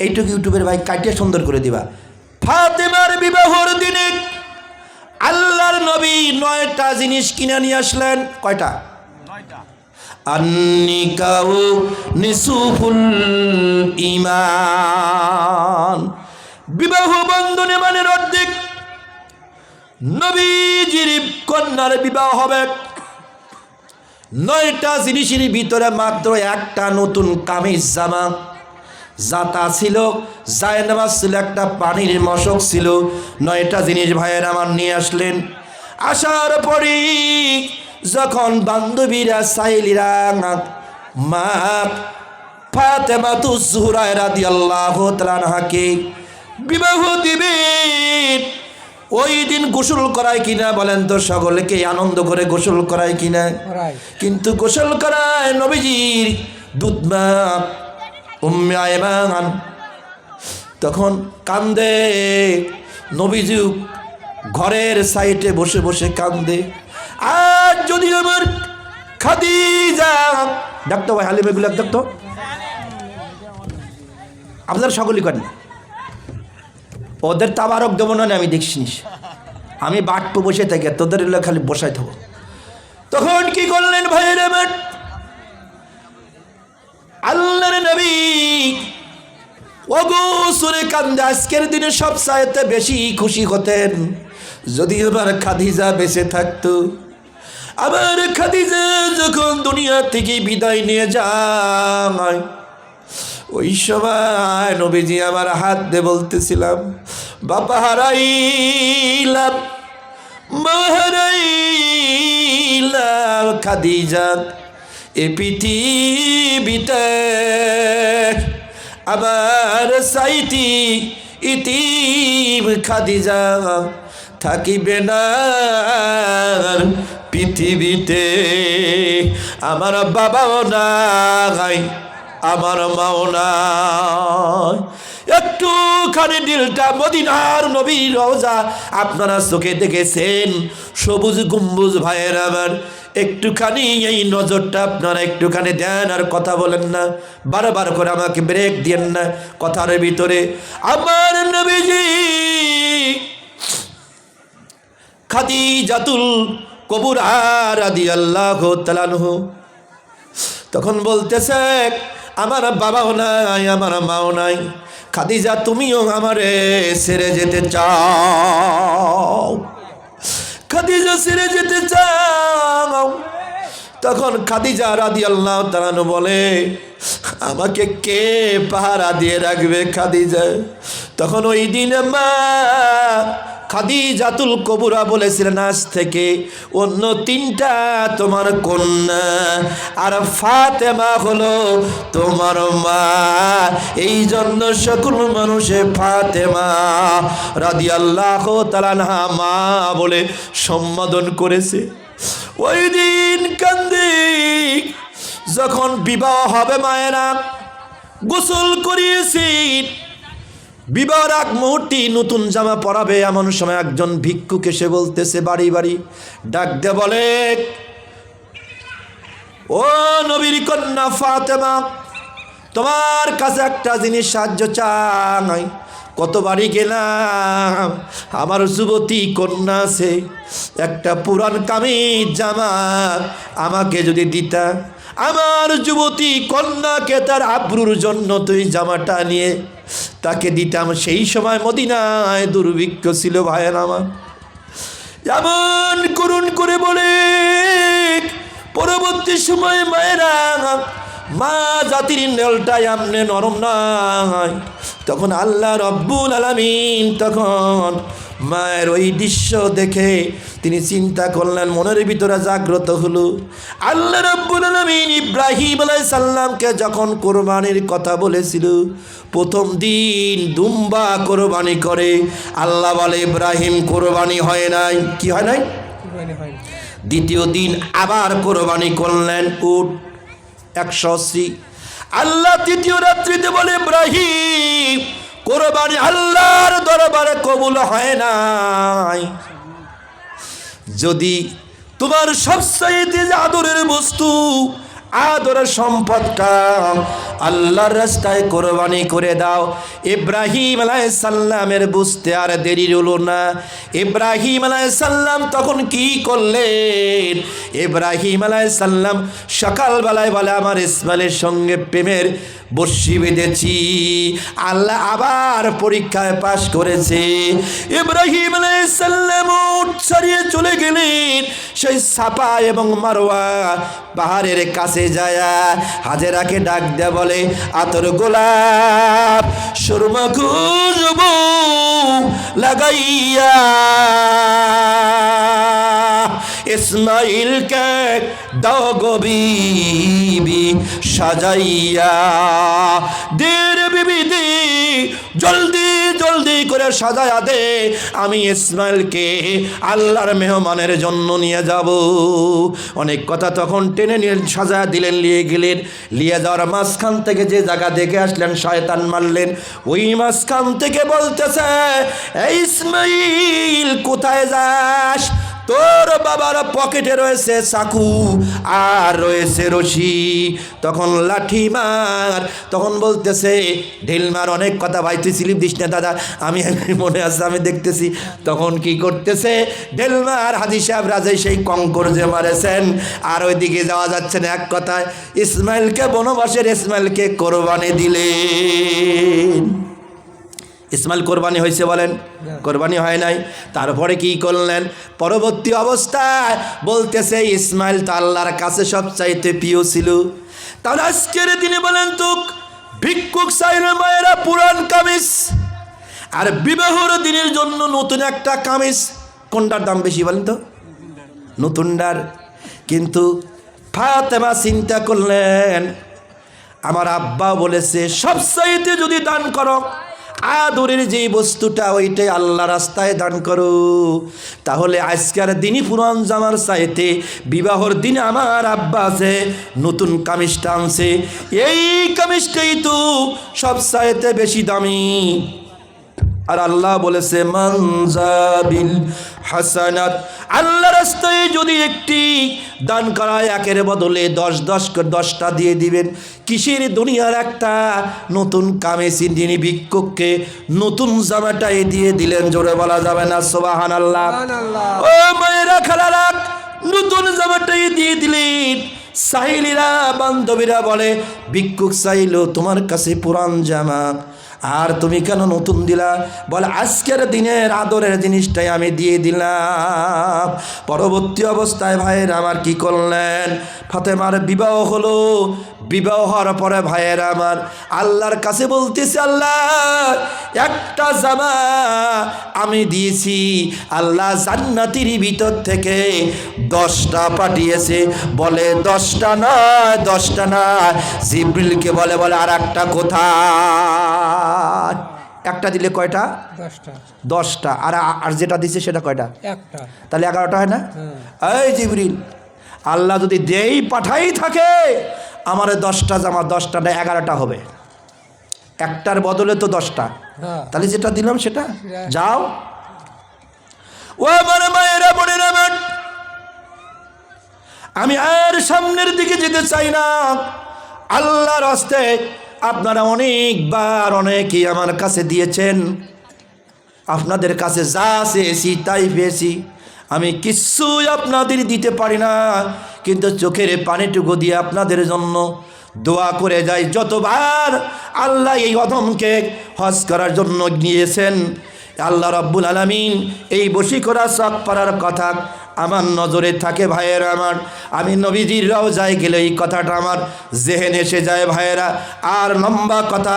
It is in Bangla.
এইটুকু ইউটিউবের ভাই কাটিয়ে সুন্দর করে দিবা। ফাতেমার বিবাহর দিনে আল্লাহর নবী 9টা জিনিস কিনে নিয়ে আসলেন। কয়টা? 9টা। আন্নিকাউ নিসুফুল ঈমান, বিবাহ বন্ধনে মানে অর্ধেক। নবীজির কন্যার বিবাহ হবে। 9টা জিনিসের ভিতরে মাত্র একটা নতুন কামিজ জামা, জাতা ছিল, জায়নামাজ ছিল, একটা পানির মশক ছিল। 9টা জিনিস ভাইয়ের আমার নিয়ে আসলেন। আসার পরে যখন বান্ধবীরা সাইলিরা মা ফাতেমাতুজ জোহরা রাদিয়াল্লাহু তাআলা আনহাকে বিবাহ দিবেন, ওই দিন গোসল করায় কিনা বলেন তো? সকলকে আনন্দ করে গোসল করায় কিনা? কিন্তু গোসল করায় নবীজির দুধমা উম্মে আয়মান। তখন কান্দে নবীজি, ঘরের সাইডে বসে বসে কান্দে। আর যদি আমার খাদিজা, ডাক্তো ভাই হালিম এগুলো ডাক্তো, আপনারা সকলই করেন, ওদের তাবারক দেবো না আমি দেখছিস, আমি বাটপো বসে থাকি, তোদের খালি বসাই থাকবো। তখন কি করলেন ভাইয়ের আমার? আল্লাহর নবী ওগোসরে কান্দে। আজকের দিনে সব চাইতে বেশি খুশি হতেন যদি আমার খাদিজা বেঁচে থাকতো। আমার খাদিজা যখন দুনিয়া থেকে বিদায় নিয়ে যায়, ওই সময় নবীজি আমার হাত দিয়ে বলতেছিলাম, বাবা হারাইলাম, মা হারাইলাম, খাদিজা এ পৃথিবীতে আমার সাইতি ইতিম খাদিজা থাকিবে না পৃথিবীতে। আমার বাবাও নাই, আমার মাও নাই। একটুখানি দিলটা মদিনার নবীর রওজা আপনারা চোখে দেখেছেন, সবুজ গম্বুজ ভাইয়ের আমার, একটুখানি এই নজরটা আপনারা একটুখানি দেন আর কথা বলেন না, বারবার করে আমাকে ব্রেক দিয়েন না কথার ভিতরে। আমার নবীজি খাদিজাতুল কুবরা রাদিয়াল্লাহু তাআলা আনহা তখন বলতেছে, আমার বাবাও নাই, আমার মাও নাই, খাদিজা তুমিও আমারে ছেড়ে যেতে চাও? খাদিজা ছেড়ে যেতে চাও? তখন খাদিজা রাদিয়াল্লাহু তাআলা আনহা বলে, আমাকে কে পাহারা দিয়ে রাখবে খাদিজা? তখন ওই দিন মা খাদিজাতুল কুবরা বলেছিলেন, আজ থেকে অন্য 3টা তোমার কন্যা আর ফাতেমা হলো তোমার মা। এই জন্য সকল মানুষে ফাতেমা রাদিয়াল্লাহু তাআলা আনহা মা বলে সম্বোধন করেছে। ওই দিন কান্দে যখন বিবাহ হবে, মায়েরা গোসল করিয়েছি, বিবাহের আগ মুহূর্তে নতুন জামা পরাবে, এমন সময় একজন ভিক্ষুক এসে বলতেছে, বাড়ি বাড়ি ডাক দিয়ে বলে, ও নবীর কন্যা ফাতেমা, তোমার কাছে একটা জিনিস সাহায্য চাই। কত বাড়ি গেলাম, আমার যুবতী কন্যা আছে, একটা পুরান কামিজ জামা আমাকে যদি দিতা, আমার যুবতী কন্যাকে তার আব্রুর জন্য তুই জামাটা নিয়ে তাকে দিতাম। সেই সময় মদিনায় দুর্ভিক্ষ ছিল ভাইয়ের আমার। এমন করুণ করে বলে পরবর্তী সময় মায়েরা, মা জাতির নেলটাই আমনে নরম নয়। তখন আল্লাহ রব্বুল আলামিন তখন মায়ের ওই দৃশ্য দেখে তিনি চিন্তা করলেন, মনের ভিতরে জাগ্রত হলো। আল্লাহ রব্বুল আলামিন ইব্রাহিম আলাইহিস সালামকে যখন কোরবানির কথা বলেছিল, প্রথম দিন দুম্বা কোরবানি করে। আল্লাহ বলে, ইব্রাহিম কোরবানি হয় নাই। কি হয় নাই? দ্বিতীয় দিন আবার কোরবানি করলেন উট 180। আল্লাহ তৃতীয় রাত্রিতে বলে, ইব্রাহিম কোরবানি আল্লাহর দরবারে কবুল হয় নাই। যদি তোমার সবচাইতে আদরের বস্তু আদরের সম্পদটা আল্লাহর রাস্তায় কোরবানি করে দাও। ইব্রাহিম আলাইহিস সালামের বুঝতে আর দেরি হলো না। ইব্রাহিম আলাইহিস সালাম তখন কি করলেন? ইব্রাহিম আলাইহিস সালাম সকালবেলায় বলে আমার ইসমাইলের সঙ্গে প্রেমের বর্ষি বেঁধেছি। আল্লাহ আবার পরীক্ষায় পাশ করেছে। ইব্রাহিম আলাইহিস সালাম উট ছাড়িয়ে চলে গেলেন সেই সাফা এবং মারওয়া পাহাড়ের কাছে যায় হাজেরাকে ডাক দেয়া বলে আতর গোলাপ সুরমা খুশবু লাগাইয়া ইসমাইলকে দাও গো বিবি সাজাইয়া। দের বিবি দে জলদি জলদি করে সাজায়া দে, আমি ইসমাইলকে আল্লাহর মেহমানের জন্য নিয়ে যাব। অনেক কথা তখন টেনে নিয়ে সাজায়া দিলেন, নিয়ে গেলেন। নিয়ে যাওয়ার মাঝখান থেকে যে জায়গা দেখে আসলেন শয়তান মারলেন, ওই মাঝখান থেকে বলতেছে এই ইসমাইল কোথায় যাস? তোর বাবার পকেটে রয়েছে চাকু আর রয়েছে রশি, তখন লাঠি মার। তখন বলতেছে ঢিল মার। অনেক কথা ভাই তুই স্লিপ দিস না দাদা, আমি মনে আছে আমি দেখতেছি। তখন কি করতেছে ঢিল মার। হাজী সাহেব রাজে সেই কঙ্কর যে মারেছেন আর ওইদিকে যাওয়া যাচ্ছে না। এক কথায় ইসমাইলকে বনবাসের ইসমাইলকে কোরবানি দিলেন। ইসমাইল কোরবানি হয়েছে বলেন? কোরবানি হয় নাই। তারপরে কি করলেন? পরবর্তী অবস্থায় বলতেছে ইসমাইল তো আল্লাহর কাছে সবচাইতে প্রিয় ছিল। তাহলে আজকের দিনে বলেন তো ভিক্ষুক চাইলে মায়েরা পুরান কামিজ আর বিবাহর দিনের জন্য নতুন একটা কামিজ, কোনটার দাম বেশি বলেন তো? নতুনটার। কিন্তু ফাতেমা চিন্তা করলেন আমার আব্বা বলেছে সবচাইতে যদি দান করো আদরের যেই বস্তুটা ওইটাই আল্লাহ রাস্তায় দান করো। তাহলে আজকের দিনই পুরান জামার চাইতে বিবাহর দিনে আমার আব্বা আছে নতুন কামিজটা আনছে, এই কামিজটাই তো সব চাইতে বেশি দামি। আর আল্লাহ বলেছে মানজাবিল হাসানাত, আল্লাহ রাস্তায় যদি একটি দান করা একের বদলে 10টা দিয়ে দিবেন। কিসের দুনিয়ার একটা নতুন কামিজ যিনি ভিক্ষুককে নতুন জামাটাই দিয়ে দিলেন, জোরে বলা যাবে না সুবহানাল্লাহ। ও মায়েরা খালারা, নতুন জামাটাই দিয়ে দিলেন। সাহিলীরা বান্ধবীরা বলে ভিক্ষুক চাইলো তোমার কাছে পুরান জামা আর তুমি কেন নতুন দিলা? বলে আজকের দিনের আদরের জিনিসটাই আমি দিয়ে দিলাম। পরবর্তী অবস্থায় ভাইয়ের আমার কি করলেন? ফাতেমার বিবাহ হলো। বিবাহ হওয়ার পরে ভাইয়ের আমার আল্লাহর কাছে বলতেছে আল্লাহ একটা জামা আমি দিয়েছি, আল্লাহ জান্নাতের ভিতর থেকে 10টা পাঠিয়েছে। বলে 10টা নয়, 10টা নয়। জিবরিলকে বলে আর একটা কোথায়? একটা দিলে কয়টা? 10টা। আর যেটা দিছে সেটা কয়টা? একটা। তাহলে 11টা হয় না? এই জিবরিল, আল্লাহ যদি দেই পাঠাই থাকে আমার 10টা জামা, 10টা না 11টা হবে। একটার বদলে তো 10টা। তাহলে যেটা দিলাম সেটা যাও। ও আমার মায়েরা বোনেরা, আমি আর সামনের দিকে যেতে চাই না। আল্লাহর হস্তে আপনারা অনেকবার অনেকেই আমার কাছে দিয়েছেন, আপনাদের কাছে যা চেয়েছি তাই পেয়েছি। আমি কিছুই আপনাদের দিতে পারি না, কিন্তু চোখের পানিটুকু দিয়ে আপনাদের জন্য দোয়া করে যাই। যতবার আল্লাহ এই অধমকে হজ করার জন্য নিয়েছেন, আল্লাহ রাব্বুল আলামিন এই বশী করা সব পারার কথা আমার নজরে থাকে ভাইয়েরা আমার। আমি নবীজির রওজায় গেলে এই কথাটা আমার জেহেনে এসে যায় ভাইয়েরা। আর লম্বা কথা